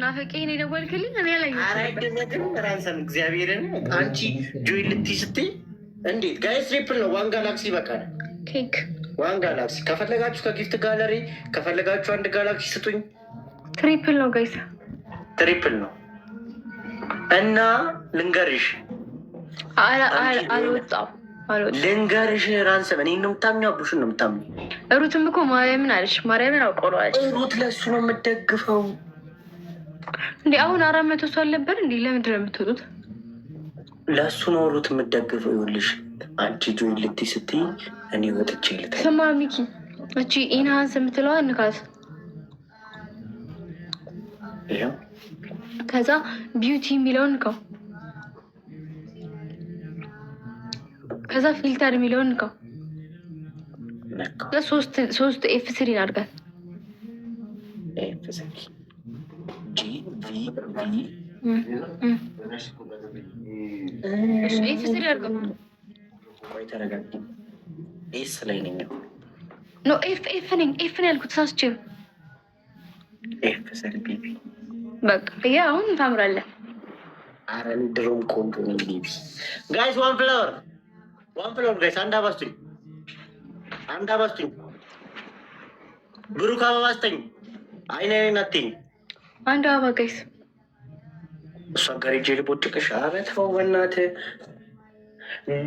ናፍቄ ነው የደወልክልኝ? እኔ ላይ አራይደነትም ራንሰም እግዚአብሔርን አንቺ ጆይ ልትይ ስትይ እንዴት ጋይስ ትሪፕል ነው። ዋን ጋላክሲ በቃል ኬክ ዋን ጋላክሲ ከፈለጋችሁ ከጊፍት ጋለሪ ከፈለጋችሁ አንድ ጋላክሲ ስጡኝ። ትሪፕል ነው ጋይስ፣ ትሪፕል ነው እና ልንገርሽ አልወጣም ልንገርሽ ራንሰም እኔ ነው የምታምኚው አቡሽን ነው የምታምኚው? ሩትም እኮ ማርያምን አለች። ማርያምን አውቀዋለች። ሩት ለሱ ነው የምትደግፈው እንዴ? አሁን 400 ሰው አልነበር እንዴ? ለምንድን ነው የምትወጡት? ለሱ ነው ሩት የምትደግፈው። ይኸውልሽ አንቺ ጆይ ልትይ ስትይ እኔ ወጥቼ ልታይ። ስማ ሚኪ፣ እቺ ኢንሃንስ የምትለዋ ንካት። ይኸው ከዛ ቢዩቲ የሚለውን ንካው። ከዛ ፊልተር የሚለውን ንካው። ሶስት ኤፍ3 አድርጋል። ኤፍ3 አድርገው። ኤስ ላይ ነኝ። ኖ ኤፍ ነኝ። ኤፍ ነው ያልኩት ሳስቼ። በቃ ያ አሁን ታምራለህ። ኧረ ድሮም ቆንጆ ነኝ ቤቢ። ጋይስ ዋን ፍላወር ጋይስ፣ አንድ አባስቱኝ፣ ብሩክ አበባ ስጠኝ። አይኔ ናትኝ አንድ አበባ ጋይስ። እሷ ጋር ሄጄ ልቦጭቅሽ። ኧረ ተው በእናትህ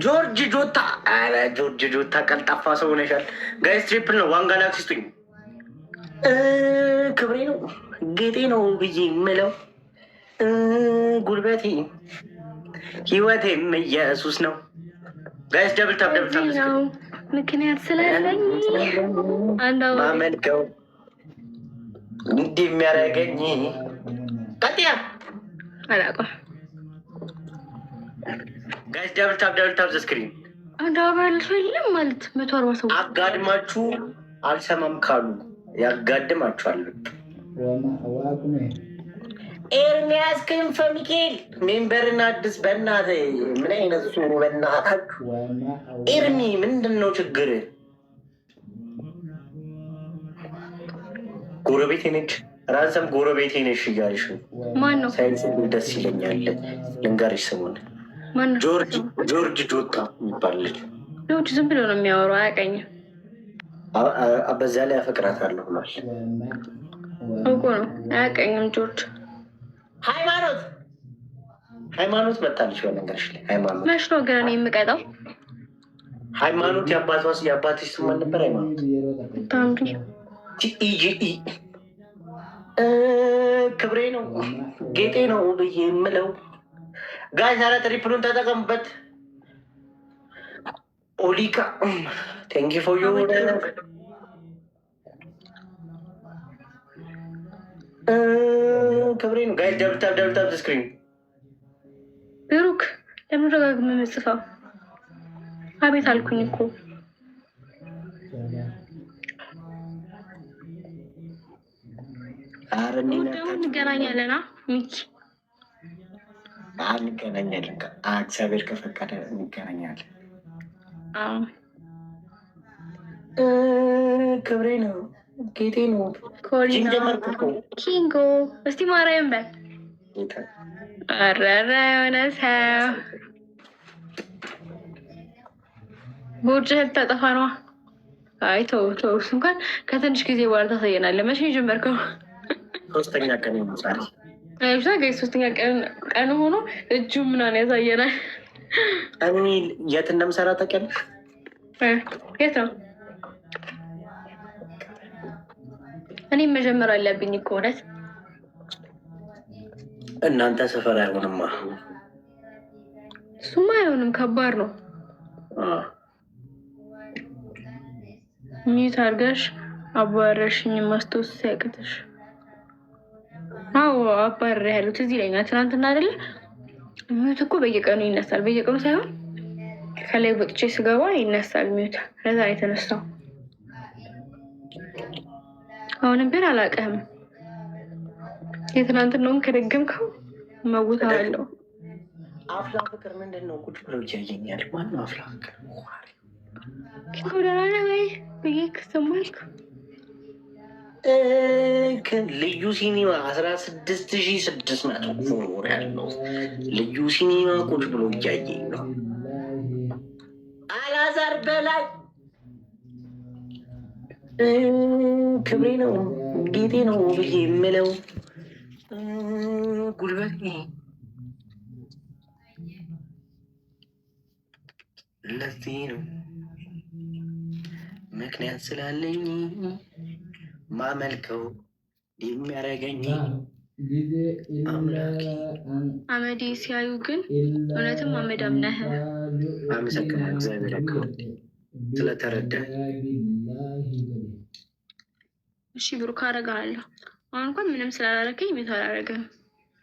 ጆርጅ ጆታ። ኧረ ጆርጅ ጆታ ቀልጣፋ ሰው ሆነሻል። ጋይስ ትሪፕል ነው። ዋን ጋላክሲ ስጡኝ። ክብሬ ነው ጌጤ ነው ብዬ የምለው ጉልበቴ ህይወቴም ኢየሱስ ነው። ጋይስ ደብል ታፕ ምክንያት ስለሌለኝ ማመልከው እንዲህ የሚያደርገኝ ቀጥያ አላውቅም። ጋይስ ደብል ታፕ ዘስክሪን አንድ አባል ሰው የለም ማለት 140 ሰው አጋድማችሁ አልሰማም ካሉ ያጋድማችኋል። ኤርሚያስ ክንፈ ሚካኤል ሜምበርን አዲስ። በእናትህ ምን አይነት ሱሩ በእናታችሁ። ኤርሚ ምንድን ነው ችግር? ጎረቤቴ ነች። ራንሰም ጎረቤቴ ነሽ እያልሽ ማነው? ሳይንስ ደስ ይለኛል። ልንገርሽ ስሙን ጆርጅ ጆታ የሚባል ልጅ ዝም ብሎ ነው የሚያወራው፣ አያውቀኝም። በዛ ላይ አፈቅራታለሁ ብሏል። እውቁ ነው፣ አያውቀኝም ጆርጅ። ሃይማኖት መጣለች። በነገርሽ ላይ ሃይማኖት መች ነው ግን እኔ የምቀጣው? ሃይማኖት የአባትሽ ስም ማን ነበር? ሃይማኖት ቲኢጂኢ ክብሬ ነው ጌጤ ነው ብዬ የምለው። ጋይ ዛሬ ትሪፕሉን ተጠቀሙበት። ኦሊካ ቴንኪ ፎር ዩ ክብሬ ነው ጋይ። ደብልታብ ስክሪን ብሩክ ለምን ደጋግመህ የምጽፈው? አቤት አልኩኝ እኮ። ደግሞ እንገናኛለን ሚኪ፣ እንገናኛለን። እግዚአብሔር ከፈቀደ እንገናኛለን። ክብሬ ነው ጌጤ ነው። ኪንጎ እስቲ ማርያም በል። አረረ የሆነ ሰው ቦርጭህን ታጠፋ ነዋ። አይ ተው እሱ እንኳን ከትንሽ ጊዜ በኋላ ታሳየናለህ። መቼ ጀመርከው? 3ኛ ቀን ዛሬ። ብቻ ጋይ 3ኛ ቀን ሆኖ እጁ ምናምን ያሳየናል። እኔ የት እንደምሰራ ታውቂያለሽ? የት ነው? እኔም መጀመር አለብኝ እኮ እውነት። እናንተ ሰፈር አይሆንማ። እሱማ አይሆንም፣ ከባድ ነው። ሚዩት አድርገሽ አባረሽኝ ማስታወስ ሲያቅትሽ። አዎ አባረር ያሉት እዚህ ላይ ናት። ትናንትና አይደለ? ሚዩት እኮ በየቀኑ ይነሳል። በየቀኑ ሳይሆን ከላይ ወጥቼ ስገባ ይነሳል ሚዩት። ለዛ የተነሳው አሁንም ግን አላውቅህም። የትናንትናውን ከደገምከው መውታ አለው። አፍላ ፍቅር ምንድን ነው? ቁጭ ብሎ እያየኛል። ማነው አፍላ ፍቅር? ደህና ነህ ወይ ብዬ ከሰማልክ ልዩ ሲኒማ 16,600 ፎሎወር ያለው ልዩ ሲኒማ ቁጭ ብሎ እያየኝ ነው። አላዛር በላይ ክብሬ ነው ጌቴ ነው ብዬ የምለው ጉልበቴ ለዚህ ነው ምክንያት ስላለኝ ማመልከው የሚያደርገኝ አመዴ ሲያዩ ግን እውነትም አመዳም ነህ። አመሰግናለሁ እግዚአብሔር ያክብር ስለተረዳ። እሺ ብሩክ አደርግሃለሁ። አሁን እንኳን ምንም ስላላረከኝ ቤት አላረግም።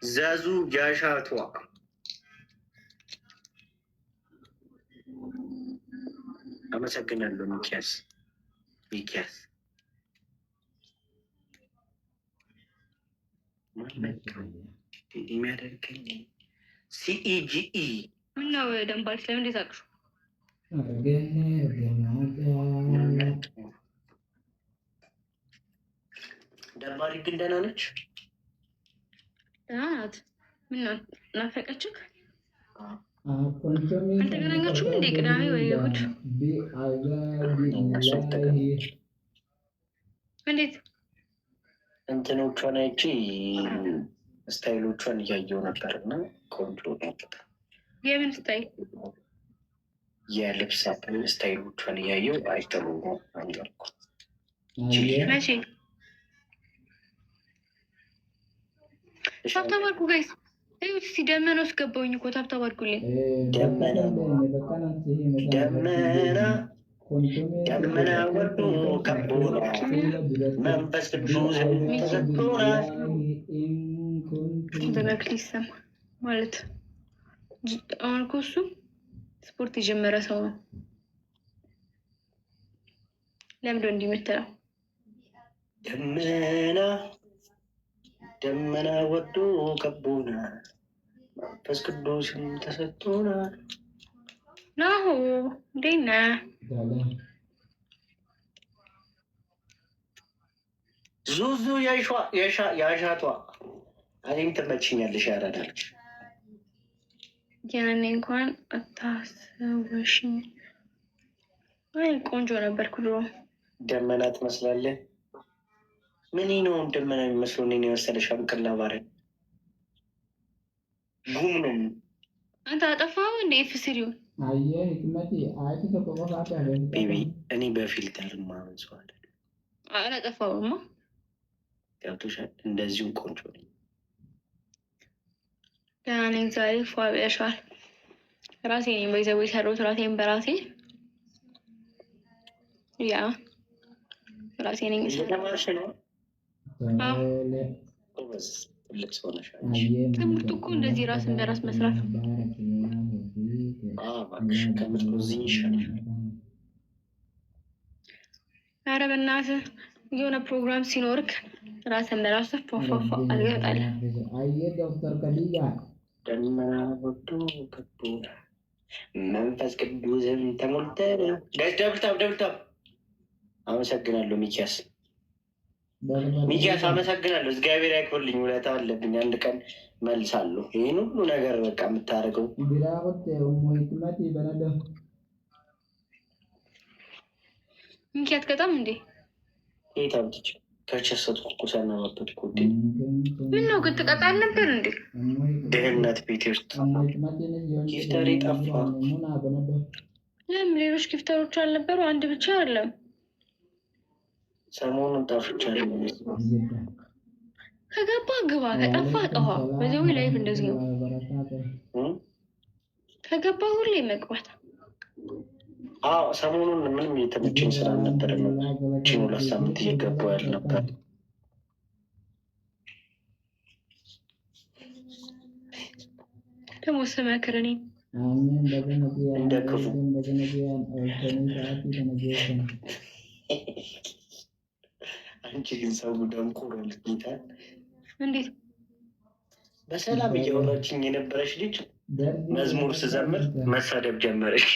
ዘዙ ያሻቷ አመሰግናለሁ። ሚኪያስ የሚያደርገኝ ሲኢጂኢ ምነው ደንባል ስለምን እንደዛቅሹ ደንባሪ ግን ደህና ነች። ደህና ናት። ምነው ናፈቀችክ? አልተገናኛችሁም እንዴ? ቅዳሜ ወይ እሑድ? እንዴት እንትኖቿን አይቼ ስታይሎቿን እያየው ነበር እና ቆንጆ ነው። የምን ስታይል? የልብስ ስታይሎቿን እያየው አይጠሩ ነው አንጃልኩ። መቼ ታብታብ አድርጉ ጋይስ። እስኪ ደመና ውስጥ ገባሁኝ እኮ ታብታብ አድርጉልኝ። ደመና ወርዶ ከቦናል መንፈስ ቅዱስ ተሰጥቶናል። በመክሊት ይሰማ ማለት አሁን እኮ እሱ ስፖርት የጀመረ ሰው ነው። ለምዶ እንዲህ የምትለው ደመና ወርዶ ከቦናል መንፈስ ቅዱስም ተሰጥቶናል። ናሁ እንዴት ነህ? ዙዙ የአሻቷ እኔም ትመችኛለሽ። ያረዳለች ያኔ እንኳን አታስወሽኝ። አይ ቆንጆ ነበርኩ ድሮ። ደመና ትመስላለህ። ምን ነው ደመና የሚመስለው? እኔን የመሰለሽ አንቅላ ባሪያ ጉም ነው። አንተ አጠፋው እንደ ፍስሪው ቤቢ እኔ በፊልተር ማመን ሰው አይደል። አላጠፋውማ። ገብቶሻል። እንደዚሁም ቆንጆ ነኝ። ደህና ነኝ። ዛሬ ፏ ብለሻል። ራሴ ነኝ በይዘው የሰሩት ራሴን በራሴ ያ ራሴ ነኝ። እየተማርሽ ነው? ትልቅ ሰው ነሽ። ትምህርቱ እኮ እንደዚህ ራስን በራስ መስራት እባክሽ ከምትጎዝኝ ይሻልሻል። ኧረ በእናትህ የሆነ ፕሮግራም ሲኖርክ ራስን በራስ ፏፏፏ አልገጣለ። ደመና ወርዶ ከቦናል መንፈስ ቅዱስም ተሞልተን ጋይስ ደብልታብ አመሰግናለሁ ሚኪያስ አመሰግናለሁ። እግዚአብሔር ያክብርልኝ። ውለታ አለብኝ። አንድ ቀን መልሳለሁ። ይህን ሁሉ ነገር በቃ የምታደርገው ሚኪ አትቀጣም እንዴ? ታብትች ከቸሰቱ እኮ ሰናባበት ኮ ምን ነው ግን ትቀጣል ነበር እንዴ? ድህነት ቤቴ ውስጥ ጊፍተሬ ጠፋ። ለምን ሌሎች ጊፍተሮች አልነበሩ? አንድ ብቻ አይደለም። ሰሞኑን ጠፍቻለሁ። ከገባ ግባ፣ ከጠፋ ጠፋ። በዚህ ላይፍ እንደዚህ ነው። ከገባ ሁሌ መግባት። አዎ ሰሞኑን ምንም የተመቸኝ ስራ ነበር። ቺን 2 ሳምንት እየገባሁ ያልነበር ደግሞ ስመክር እኔ እንደ ክፉ አንቺ ግን ሰው ደንቆሮ ልጌታ እንዴት በሰላም እያወራችኝ የነበረች ልጅ መዝሙር ስዘምር መሳደብ ጀመረች።